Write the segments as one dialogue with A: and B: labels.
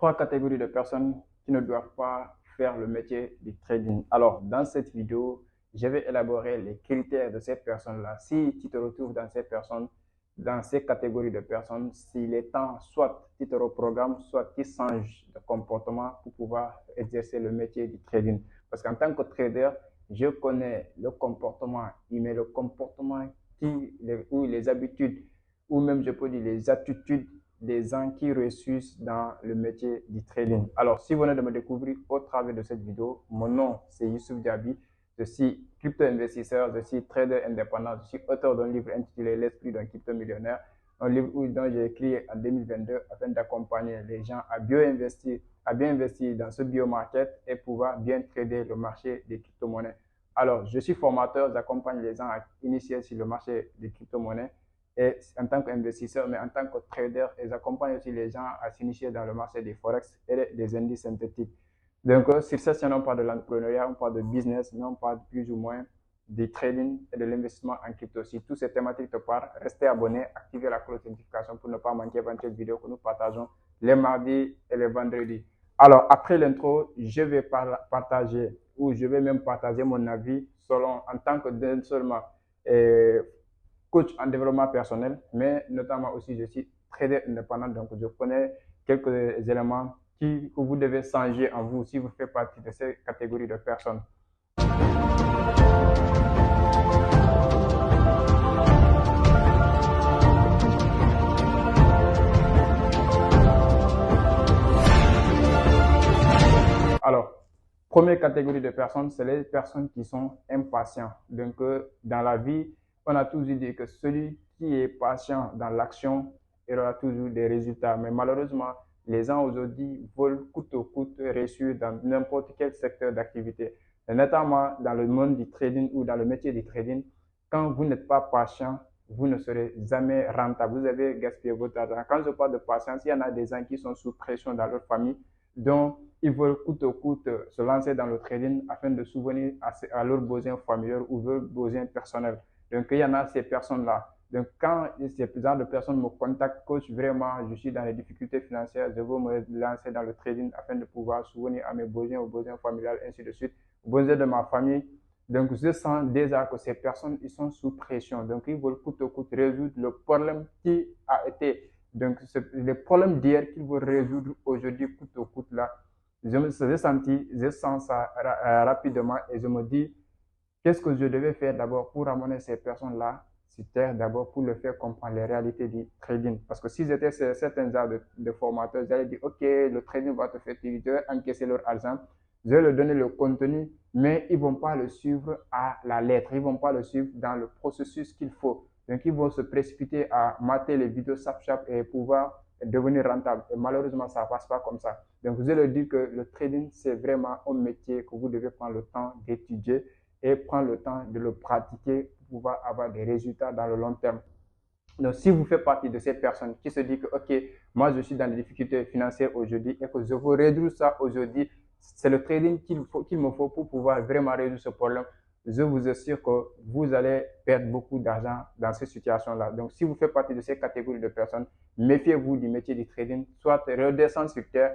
A: Trois catégories de personnes qui ne doivent pas faire le métier du trading. Alors, dans cette vidéo, je vais élaborer les critères de ces personnes-là. Si tu te retrouves dans ces personnes, dans ces catégories de personnes, s'il est temps, soit tu te reprogrammes, soit tu changes de comportement pour pouvoir exercer le métier du trading. Parce qu'en tant que trader, je connais le comportement humain, le comportement ou les habitudes, ou même je peux dire les attitudes des gens qui réussissent dans le métier du trading. Alors, si vous venez de me découvrir au travers de cette vidéo, mon nom c'est Youssouf Diaby, je suis crypto-investisseur, je suis trader indépendant, je suis auteur d'un livre intitulé L'esprit d'un crypto-millionnaire, un livre dont j'ai écrit en 2022 afin d'accompagner les gens à bien investir dans ce biomarket et pouvoir bien trader le marché des crypto-monnaies. Alors, je suis formateur, j'accompagne les gens à initier sur le marché des crypto-monnaies et en tant qu'investisseur, mais en tant que trader, ils accompagnent aussi les gens à s'initier dans le marché des forex et des indices synthétiques. Donc, sur cette chaîne, on parle de l'entrepreneuriat, on parle de business, mais on parle plus ou moins du trading et de l'investissement en crypto. Si toutes ces thématiques te parlent, restez abonné, activez la cloche de notification pour ne pas manquer éventuelles vidéos que nous partageons les mardis et les vendredis. Alors, après l'intro, je vais partager ou je vais même partager mon avis selon, en tant que d'un seulement coach en développement personnel, mais notamment aussi je suis trader indépendant, donc je connais quelques éléments que vous devez changer en vous si vous faites partie de ces catégories de personnes. Alors, première catégorie de personnes, c'est les personnes qui sont impatientes. Donc, dans la vie, on a toujours dit que celui qui est patient dans l'action, il aura toujours des résultats. Mais malheureusement, les gens aujourd'hui veulent coûte que coûte réussir dans n'importe quel secteur d'activité. Et notamment dans le monde du trading ou dans le métier du trading, quand vous n'êtes pas patient, vous ne serez jamais rentable. Vous avez gaspillé votre argent. Quand je parle de patience, il y en a des gens qui sont sous pression dans leur famille, donc ils veulent coûte que coûte se lancer dans le trading afin de subvenir à leurs besoins familiaux ou leurs besoins personnels. Donc, il y en a ces personnes-là. Donc, quand ces genre de personnes me contactent, coach, vraiment, je suis dans les difficultés financières, je veux me lancer dans le trading afin de pouvoir subvenir à mes besoins, aux besoins familiales, ainsi de suite, aux besoins de ma famille. Donc, je sens déjà que ces personnes, ils sont sous pression. Donc, ils veulent coûte que coûte résoudre le problème qui a été, donc, le problème d'hier qu'ils veulent résoudre aujourd'hui coûte que coûte là. Je sens ça rapidement et je me dis, qu'est-ce que je devais faire d'abord pour ramener ces personnes-là sur terre, d'abord pour leur faire comprendre les réalités du trading. Parce que si j'étais certains genres de formateurs, j'allais dire, OK, le trading va te faire payer, je vais encaisser leur argent, je vais leur donner le contenu, mais ils ne vont pas le suivre à la lettre, ils ne vont pas le suivre dans le processus qu'il faut. Donc, ils vont se précipiter à mater les vidéos SapChap et pouvoir devenir rentable. Et malheureusement, ça ne passe pas comme ça. Donc, vous allez leur dire que le trading, c'est vraiment un métier que vous devez prendre le temps d'étudier et prendre le temps de le pratiquer pour pouvoir avoir des résultats dans le long terme. Donc, si vous faites partie de ces personnes qui se disent que, OK, moi, je suis dans des difficultés financières aujourd'hui et que je veux résoudre ça aujourd'hui, c'est le trading qu'il me faut pour pouvoir vraiment résoudre ce problème. Je vous assure que vous allez perdre beaucoup d'argent dans ces situations-là. Donc, si vous faites partie de ces catégories de personnes, méfiez-vous du métier du trading, soit redescendre sur terre,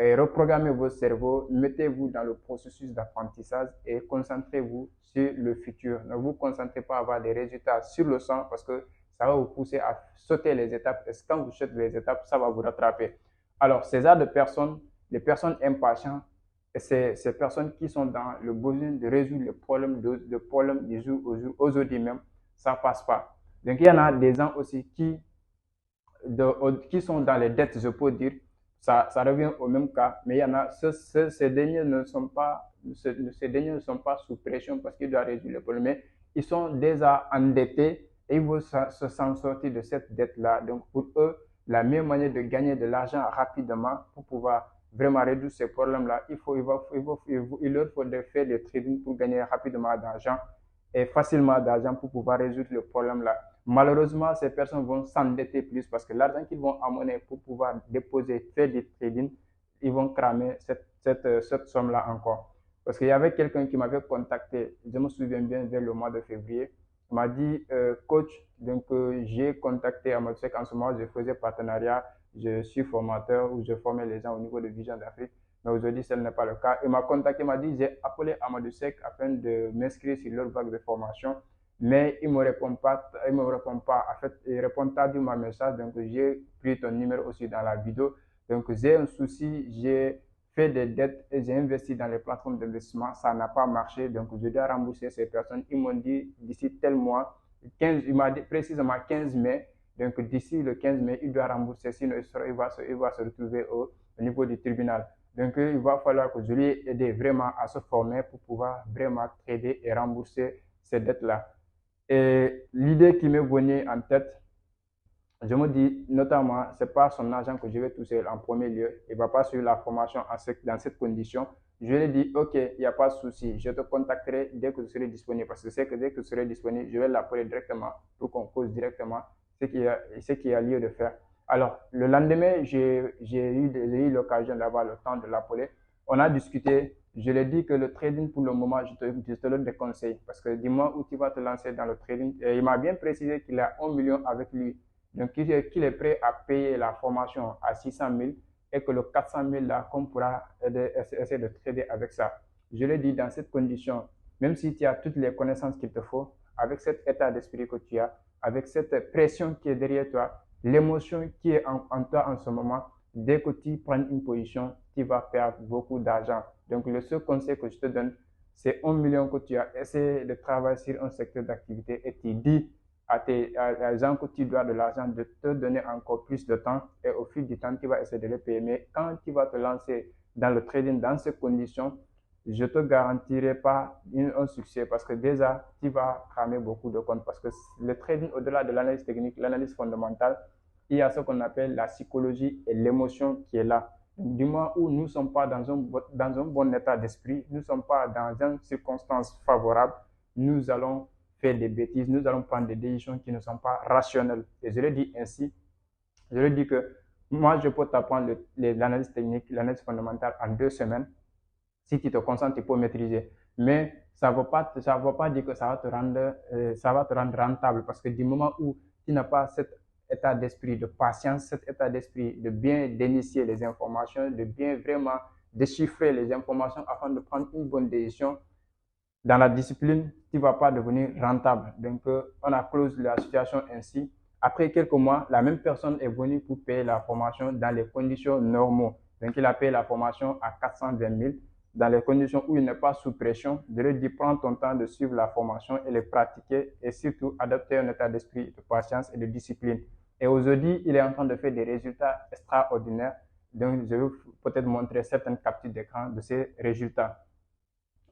A: et reprogrammez votre cerveau, mettez-vous dans le processus d'apprentissage et concentrez-vous sur le futur. Ne vous concentrez pas à avoir des résultats sur le sang parce que ça va vous pousser à sauter les étapes et quand vous sautez les étapes, ça va vous rattraper. Alors, ces genres de personnes, les personnes impatientes, c'est ces personnes qui sont dans le besoin de résoudre le problème du jour au jour, aujourd'hui même, ça passe pas. Donc, il y en a des gens aussi qui sont dans les dettes, je peux dire, ça revient au même cas, mais il y en a, ces derniers ces derniers ne sont pas sous pression parce qu'ils doivent résoudre le problème, mais ils sont déjà endettés et ils veulent s'en sortir de cette dette-là. Donc pour eux, la meilleure manière de gagner de l'argent rapidement pour pouvoir vraiment résoudre ces problèmes-là, il leur faut de faire des trading pour gagner rapidement d'argent et facilement d'argent pour pouvoir résoudre le problème-là. Malheureusement, ces personnes vont s'endetter plus parce que l'argent qu'ils vont amener pour pouvoir déposer, faire du trading, ils vont cramer cette somme-là encore. Parce qu'il y avait quelqu'un qui m'avait contacté, je me souviens bien, vers le mois de février, il m'a dit, coach, donc j'ai contacté Amazon en ce moment, je faisais partenariat je suis formateur ou je formais les gens au niveau de Vision d'Afrique. Mais aujourd'hui, ce n'est pas le cas. Il m'a contacté, il m'a dit, j'ai appelé Amadou Seck afin de m'inscrire sur leur vague de formation. Mais il ne me répond pas, il me répond pas. En fait, il répond tardivement à ma message. Donc, j'ai pris ton numéro aussi dans la vidéo. Donc, j'ai un souci, j'ai fait des dettes et j'ai investi dans les plateformes d'investissement. Ça n'a pas marché. Donc, je dois rembourser ces personnes. Ils m'ont dit d'ici tel mois, 15, il m'a dit précisément 15 mai. Donc, d'ici le 15 mai, il doit rembourser. Sinon, il va se retrouver au niveau du tribunal. Donc, il va falloir que je lui aide vraiment à se former pour pouvoir vraiment trader et rembourser ces dettes-là. Et l'idée qui m'est venue en tête, je me dis notamment, c'est pas son argent que je vais toucher en premier lieu. Il va pas suivre la formation dans cette condition. Je lui ai dit, OK, il n'y a pas de souci. Je te contacterai dès que je serai disponible. Parce que c'est que dès que je serai disponible, je vais l'appeler directement pour qu'on cause directement ce qu'il y a lieu de faire. Alors, le lendemain, j'ai eu l'occasion d'avoir le temps de l'appeler. On a discuté. Je lui ai dit que le trading, pour le moment, je te le déconseille. Parce que dis-moi où tu vas te lancer dans le trading. Et il m'a bien précisé qu'il a 1 million avec lui. Donc, qu'il est prêt à payer la formation à 600 000 et que le 400 000 là, qu'on pourra essayer de trader avec ça. Je l'ai dit, dans cette condition, même si tu as toutes les connaissances qu'il te faut, avec cet état d'esprit que tu as, avec cette pression qui est derrière toi, l'émotion qui est en toi en ce moment, dès que tu prends une position, tu vas perdre beaucoup d'argent. Donc, le seul conseil que je te donne, c'est 1 million que tu as essayé de travailler sur un secteur d'activité et tu dis à gens que tu dois de l'argent de te donner encore plus de temps et au fil du temps, tu vas essayer de les payer. Mais quand tu vas te lancer dans le trading dans ces conditions, je ne te garantirai pas un succès parce que déjà, tu vas cramer beaucoup de comptes. Parce que le trading, au-delà de l'analyse technique, l'analyse fondamentale, il y a ce qu'on appelle la psychologie et l'émotion qui est là. Donc, du moment où nous ne sommes pas dans un bon état d'esprit, nous ne sommes pas dans une circonstance favorable, nous allons faire des bêtises, nous allons prendre des décisions qui ne sont pas rationnelles. Et je le dis ainsi, je le dis que moi, je peux t'apprendre l'analyse technique, l'analyse fondamentale en 2 semaines. Si tu te concentres, tu peux maîtriser. Mais ça ne veut pas dire que ça va te rendre rentable parce que du moment où tu n'as pas cet état d'esprit de patience, cet état d'esprit de bien dénicher les informations, de bien vraiment déchiffrer les informations afin de prendre une bonne décision, dans la discipline, tu ne vas pas devenir rentable. Donc, on a close la situation ainsi. Après quelques mois, la même personne est venue pour payer la formation dans les conditions normaux. Donc, il a payé la formation à 420 000 dans les conditions où il n'est pas sous pression. Je lui dis, prends ton temps de suivre la formation et de pratiquer et surtout adopter un état d'esprit de patience et de discipline. Et aujourd'hui, il est en train de faire des résultats extraordinaires. Donc, je vais peut-être montrer certaines captures d'écran de ces résultats.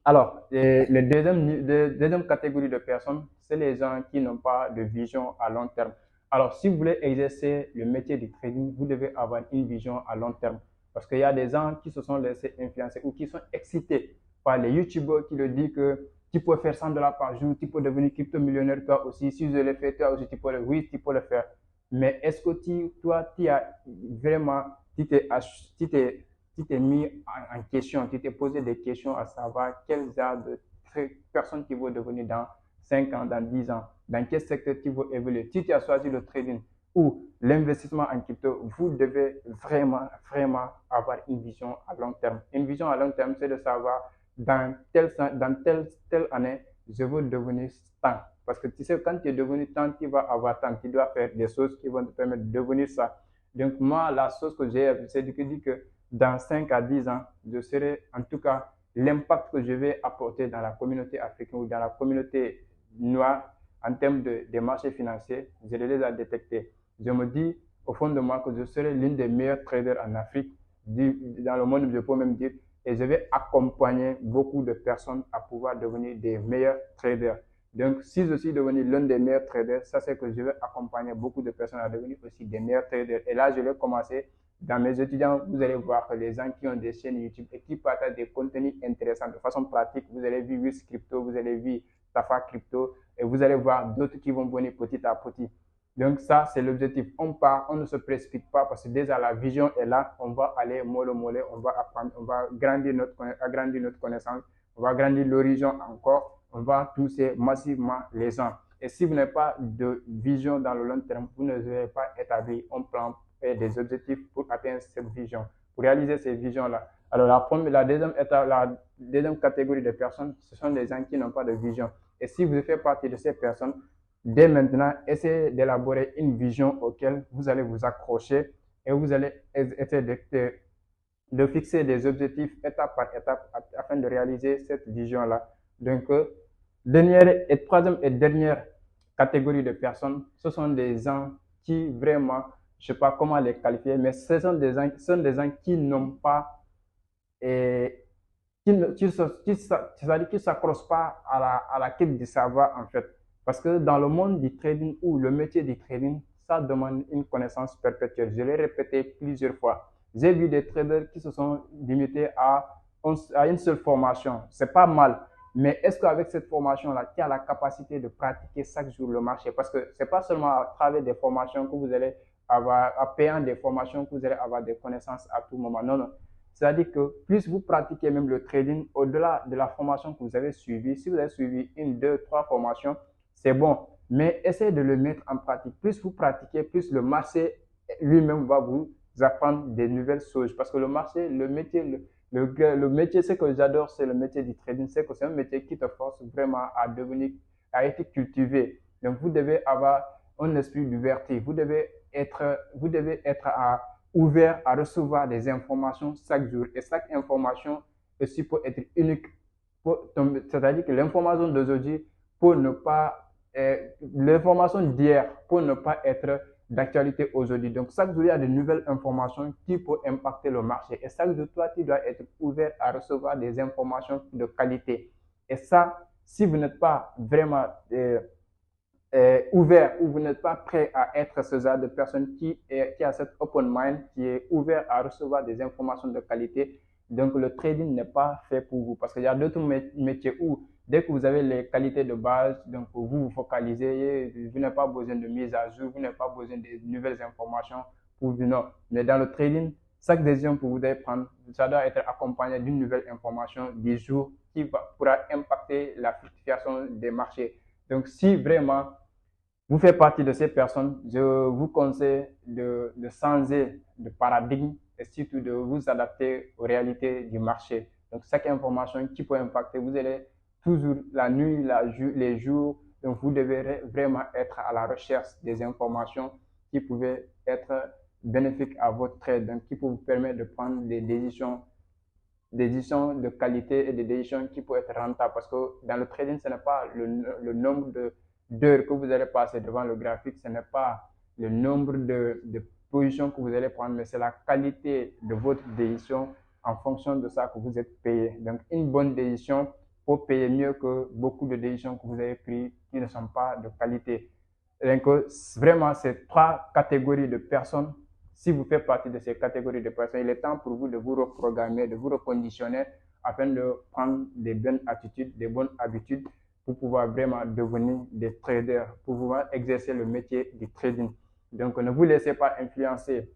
A: Alors, la deuxième catégorie de personnes, c'est les gens qui n'ont pas de vision à long terme. Alors, si vous voulez exercer le métier du trading, vous devez avoir une vision à long terme. Parce qu'il y a des gens qui se sont laissés influencer ou qui sont excités par les YouTubeurs qui leur disent que tu peux faire 100 $ par jour, tu peux devenir crypto-millionnaire toi aussi. Si je le fais, toi aussi, oui, tu peux le faire. Mais est-ce que toi, tu as vraiment, tu t'es mis en question, tu t'es posé des questions à savoir quel genre de personne tu veux devenir dans 5 ans, dans 10 ans, dans quel secteur tu veux évoluer. Si tu as choisi le trading ou l'investissement en crypto, vous devez vraiment, vraiment avoir une vision à long terme. Une vision à long terme, c'est de savoir dans telle année, je veux devenir tant. Parce que tu sais, quand tu es devenu tant, tu vas avoir tant. Tu dois faire des choses qui vont te permettre de devenir ça. Donc, moi, la chose que j'ai, c'est de dire que dans 5 à 10 ans, je serai en tout cas l'impact que je vais apporter dans la communauté africaine ou dans la communauté noire en termes de marchés financiers, je les ai détectés. Je me dis au fond de moi que je serai l'une des meilleures traders en Afrique, dans le monde, je peux même dire, et je vais accompagner beaucoup de personnes à pouvoir devenir des meilleurs traders. Donc, si je suis devenu l'un des meilleurs traders, ça c'est que je vais accompagner beaucoup de personnes à devenir aussi des meilleurs traders. Et là, je vais commencer dans mes étudiants, vous allez voir que les gens qui ont des chaînes YouTube et qui partagent des contenus intéressants de façon pratique, vous allez voir Wiz Crypto, vous allez voir Tafa Crypto et vous allez voir d'autres qui vont venir petit à petit. Donc ça, c'est l'objectif. On part, on ne se précipite pas parce que déjà la vision est là. On va aller mollo, on va apprendre, on va agrandir notre connaissance, on va agrandir l'horizon encore, on va toucher massivement les gens. Et si vous n'avez pas de vision dans le long terme, vous ne serez pas établi un plan et des objectifs pour atteindre cette vision, pour réaliser ces visions-là. Alors, la deuxième étape, la deuxième catégorie de personnes, ce sont des gens qui n'ont pas de vision. Et si vous faites partie de ces personnes, dès maintenant, essayez d'élaborer une vision auquel vous allez vous accrocher et vous allez essayer de fixer des objectifs étape par étape afin de réaliser cette vision-là. Donc, dernière et troisième et dernière catégorie de personnes, ce sont des gens qui vraiment, je ne sais pas comment les qualifier, mais ce sont des gens qui n'ont pas et c'est-à-dire qui s'accrochent pas à la quête du savoir en fait. Parce que dans le monde du trading ou le métier du trading, ça demande une connaissance perpétuelle. Je l'ai répété plusieurs fois. J'ai vu des traders qui se sont limités à une seule formation. C'est pas mal. Mais est-ce qu'avec cette formation-là, tu as la capacité de pratiquer chaque jour le marché? Parce que c'est pas seulement à travers des formations que vous allez avoir, à payant des formations que vous allez avoir des connaissances à tout moment. Non, non. C'est-à-dire que plus vous pratiquez même le trading, au-delà de la formation que vous avez suivie, si vous avez suivi une, deux, trois formations, c'est bon. Mais essayez de le mettre en pratique. Plus vous pratiquez, plus le marché lui-même va vous apprendre des nouvelles choses. Parce que le marché, le métier, ce que j'adore, c'est le métier du trading. C'est que c'est un métier qui te force vraiment à devenir, à être cultivé. Donc, vous devez avoir un esprit d'ouverture. Vous devez être ouvert à recevoir des informations chaque jour. Et chaque information aussi peut être unique. C'est-à-dire que l'information d'aujourd'hui peut ne pas, l'information d'hier peut ne pas être d'actualité aujourd'hui. Donc, chaque jour, il y a de nouvelles informations qui peuvent impacter le marché. Et chaque jour, toi, tu dois être ouvert à recevoir des informations de qualité. Et ça, si vous n'êtes pas vraiment ouvert ou vous n'êtes pas prêt à être ce genre de personne qui a cette open mind, qui est ouvert à recevoir des informations de qualité, donc le trading n'est pas fait pour vous. Parce qu'il y a d'autres métiers où, dès que vous avez les qualités de base, donc vous vous focalisez, vous n'avez pas besoin de mise à jour, vous n'avez pas besoin de nouvelles informations pour vous. Non. Mais dans le trading, chaque décision que vous devez prendre, ça doit être accompagné d'une nouvelle information du jour qui pourra impacter la fluctuation des marchés. Donc, si vraiment vous faites partie de ces personnes, je vous conseille de changer de paradigme et surtout de vous adapter aux réalités du marché. Donc, chaque information qui peut impacter, vous allez toujours la nuit, les jours, donc vous devez vraiment être à la recherche des informations qui pouvaient être bénéfiques à votre trade, donc qui peuvent vous permettre de prendre des décisions de qualité et des décisions qui peuvent être rentables. Parce que dans le trading, ce n'est pas le nombre d'heures que vous allez passer devant le graphique, ce n'est pas le nombre de positions que vous allez prendre, mais c'est la qualité de votre décision en fonction de ça que vous êtes payé. Donc, une bonne décision peut payer mieux que beaucoup de décisions que vous avez prises qui ne sont pas de qualité. Donc, vraiment, ces trois catégories de personnes, si vous faites partie de ces catégories de personnes, il est temps pour vous de vous reprogrammer, de vous reconditionner afin de prendre des bonnes attitudes, des bonnes habitudes pour pouvoir vraiment devenir des traders, pour pouvoir exercer le métier du trading. Donc, ne vous laissez pas influencer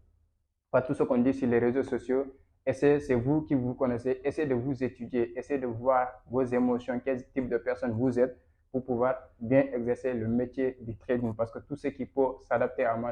A: par tout ce qu'on dit sur les réseaux sociaux. C'est vous qui vous connaissez. Essayez de vous étudier, essayez de voir vos émotions, quel type de personne vous êtes pour pouvoir bien exercer le métier du trading. Parce que tout ce qui peut s'adapter à moi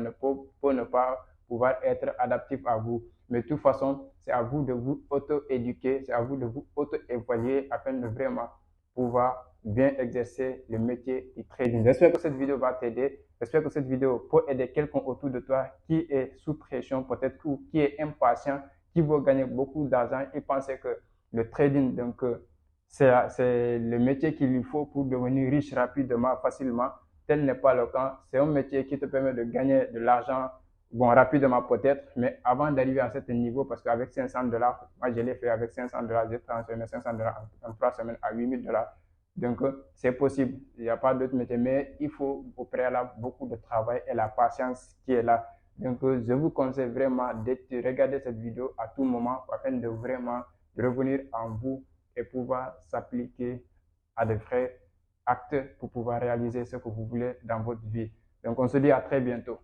A: peut ne pas pouvoir être adaptif à vous. Mais de toute façon, c'est à vous de vous auto-éduquer, c'est à vous de vous auto-évaluer afin de vraiment pouvoir bien exercer le métier du trading. J'espère que cette vidéo va t'aider. J'espère que cette vidéo peut aider quelqu'un autour de toi qui est sous pression peut-être ou qui est impatient, qui veut gagner beaucoup d'argent et penser que le trading, donc, c'est le métier qu'il lui faut pour devenir riche rapidement, facilement. Tel n'est pas le cas. C'est un métier qui te permet de gagner de l'argent, bon, rapidement peut-être, mais avant d'arriver à ce niveau, parce qu'avec $500, moi je l'ai fait avec $500, j'ai transformé $500 en 3 semaines à $8,000. Donc, c'est possible. Il n'y a pas d'autre métier, mais il faut au préalable beaucoup de travail et la patience qui est là. Donc, je vous conseille vraiment de regarder cette vidéo à tout moment afin de vraiment revenir en vous et pouvoir s'appliquer à de vrais actes pour pouvoir réaliser ce que vous voulez dans votre vie. Donc, on se dit à très bientôt.